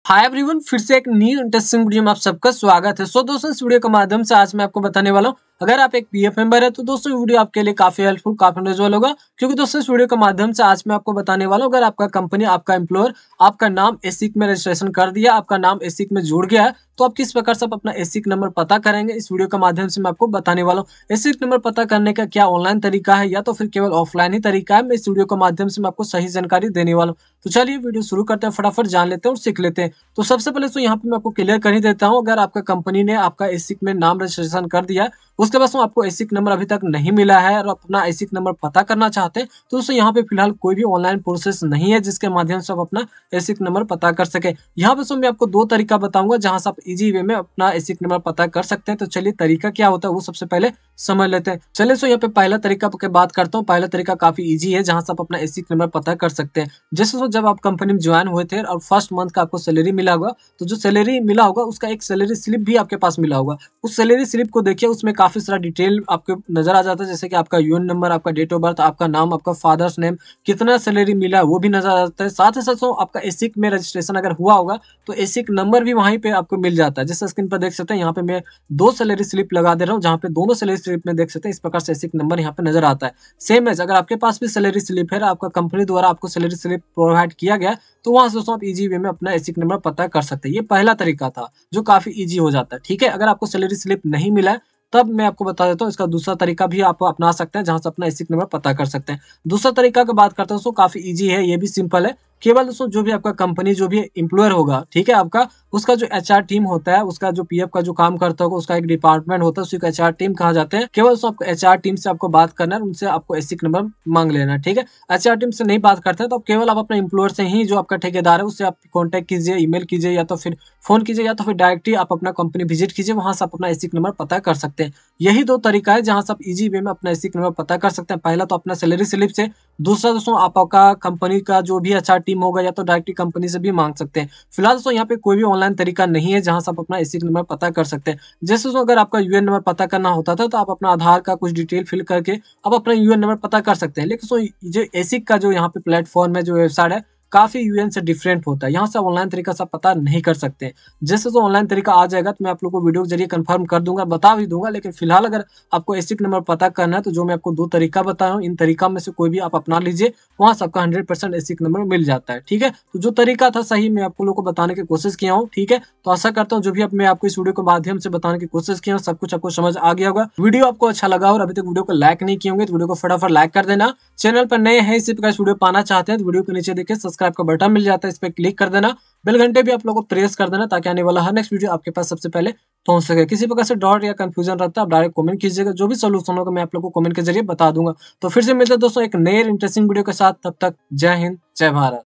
Hi everyone, फिर से एक न्यू इंटरेस्टिंग वीडियो में आप सबका स्वागत है। दोस्तों, इस वीडियो के माध्यम से आज मैं आपको बताने वाला हूँ, अगर आप एक पीएफ मेंबर है तो दोस्तों ये वीडियो आपके लिए काफी हेल्पफुल, काफी नॉलेजेबल होगा। क्योंकि दोस्तों इस वीडियो के माध्यम से आज मैं आपको बताने वाला हूँ, अगर आपका कंपनी, आपका एम्प्लॉयर आपका नाम एसिक में रजिस्ट्रेशन कर दिया, आपका नाम एसिक में जुड़ गया है, तो आप किस प्रकार से अपना एसिक नंबर पता करेंगे, इस वीडियो के माध्यम से मैं आपको बताने वाला हूँ। एसिक नंबर पता करने का क्या ऑनलाइन तरीका है या तो फिर केवल ऑफलाइन ही तरीका है, मैं इस वीडियो के माध्यम से मैं आपको सही जानकारी देने वाला हूँ। तो चलिए वीडियो शुरू करते हैं, फटाफट जान लेते हैं और सीख लेते हैं। तो सबसे पहले तो यहाँ पे मैं आपको क्लियर कर ही देता हूँ, अगर आपका कंपनी ने आपका एसिक में नाम रजिस्ट्रेशन कर दिया है, उसके बाद आपको एसिक नंबर अभी तक नहीं मिला है और अपना एसिक नंबर पता करना चाहते हैं, तो दोस्तों यहाँ पे फिलहाल कोई भी ऑनलाइन प्रोसेस नहीं है जिसके माध्यम से आप अपना एसिक नंबर पता कर सके। यहाँ पे मैं आपको दो तरीका बताऊंगा जहां से आप इजी वे में अपना एसिक नंबर पता कर सकते हैं। तो चलिए तरीका क्या होता है वो सबसे पहले समझ लेते हैं। चलिए यहाँ पे पहला तरीका की बात करता हूँ। पहला तरीका काफी इजी है जहां से आप अपना एसिक नंबर पता कर सकते हैं। जैसे जब आप कंपनी में ज्वाइन हुए थे और फर्स्ट मंथ का आपको सैलरी मिला होगा, तो जो सैलरी मिला होगा उसका एक सैलरी स्लिप भी आपके पास मिला होगा। उस सैलरी स्लिप को देखिए, उसमें काफी सारा डिटेल आपको नजर आ जाता है, जैसे कि आपका यूएन नंबर, आपका डेट ऑफ बर्थ, आपका नाम, आपका फादर्स नेम, कितना सैलरी मिला है वो भी नजर आ जाता है। साथ ही साथ आपका एसिक में रजिस्ट्रेशन अगर हुआ होगा तो एसिक नंबर भी वहीं पे आपको मिल जाता है। जैसे स्क्रीन पर देख सकते हैं, यहाँ पे मैं दो सैलरी स्लिप लगा दे रहा हूँ, जहाँ पे दोनों सैलरी स्लिप में देख सकते हैं इस प्रकार से एसिक नंबर यहाँ पे नजर आता है। सेम है, अगर आपके पास भी सैलरी स्लिप है, आपका कंपनी द्वारा आपको सैलरी स्लिप प्रोवाइड किया गया, तो वहां से दोस्तों आप इजी वे में अपना एसिक नंबर पता कर सकते हैं। ये पहला तरीका था जो काफी इजी हो जाता है। ठीक है, अगर आपको सैलरी स्लिप नहीं मिला है तब मैं आपको बता देता हूँ इसका दूसरा तरीका भी आप अपना सकते हैं, जहां से अपना एसिक नंबर पता कर सकते हैं। दूसरा तरीका की बात करते हैं दोस्तों, काफी इजी है, ये भी सिंपल है। केवल दोस्तों जो भी आपका कंपनी, जो भी एम्प्लॉयर होगा, ठीक है, आपका उसका जो एचआर टीम होता है, उसका जो पीएफ का जो काम करता होगा, उसका एक डिपार्टमेंट होता है, उसी को एचआर टीम कहा जाते हैं। केवल दोस्तों आपको एचआर टीम से आपको बात करना है, उनसे आपको एसिक नंबर मांग लेना है। ठीक है, एचआर टीम से नहीं बात करते हैं तो केवल आप अपने एम्प्लॉयर से ही, जो आपका ठेकेदार है, उससे आप कॉन्टेक्ट कीजिए, ईमेल कीजिए, या तो फिर फोन कीजिए, या तो फिर डायरेक्टली आप अपना कंपनी विजिट कीजिए, वहां से आप अपना एसिक नंबर पता कर सकते हैं। यही दो तरीका है जहां से आप इजी वे में अपना एसिक नंबर पता कर सकते हैं। पहला तो अपना सैलरी स्लिप से, दूसरा दोस्तों आपका कंपनी का जो भी एचआर टीम होगा या तो डायरेक्टली कंपनी से भी मांग सकते हैं। फिलहाल दोस्तों यहाँ पे कोई भी ऑनलाइन तरीका नहीं है जहां से आप अपना एसिक नंबर पता कर सकते हैं। जैसे दोस्तों अगर आपका यूएन नंबर पता करना होता था तो आप अपना आधार का कुछ डिटेल फिल करके आप अपना यूएन नंबर पता कर सकते हैं। लेकिन दोस्तों जो एसिक का जो यहाँ पे प्लेटफॉर्म है, जो वेबसाइट है, काफी यूएन से डिफरेंट होता है। यहाँ से ऑनलाइन तरीका से पता नहीं कर सकते हैं। जैसे तो ऑनलाइन तरीका आ जाएगा तो मैं आप लोग को वीडियो के जरिए कंफर्म कर दूंगा, बता भी दूंगा। लेकिन फिलहाल अगर आपको एसिक नंबर पता करना है तो जो मैं आपको दो तरीका बताया हूँ, इन तरीका में से कोई भी आप अपना लीजिए, वहां से आपका 100% एसिक नंबर मिल जाता है। ठीक है, तो जो तरीका था सही मैं आपको लोग को बताने की कोशिश किया हूँ। ठीक है, तो आशा करता हूँ जो भी मैं आपको इस वीडियो के माध्यम से बताने की कोशिश किया हूँ, सब कुछ आपको समझ आ गया होगा। वीडियो आपको अच्छा लगा और अभी तक वीडियो को लाइक नहीं किए होंगे तो वीडियो को फटाफट लाइक कर देना। चैनल पर नए हैं, इसी प्रकार वीडियो पाना चाहते हैं तो वीडियो के नीचे देखिए सब्सक्राइब का बटन मिल जाता है, इस पर क्लिक कर देना। बेल घंटे भी आप लोगों को प्रेस कर देना ताकि आने वाला हर नेक्स्ट वीडियो आपके पास सबसे पहले पहुंच सके। किसी प्रकार से डाउट या कंफ्यूजन रहता है आप डायरेक्ट कमेंट कीजिएगा, जो भी सोल्यूशन होगा मैं आप लोगों को कमेंट के जरिए बता दूंगा। तो फिर से मिलते हैं दोस्तों एक नए इंटरेस्टिंग वीडियो के साथ, तब तक जय हिंद, जय भारत।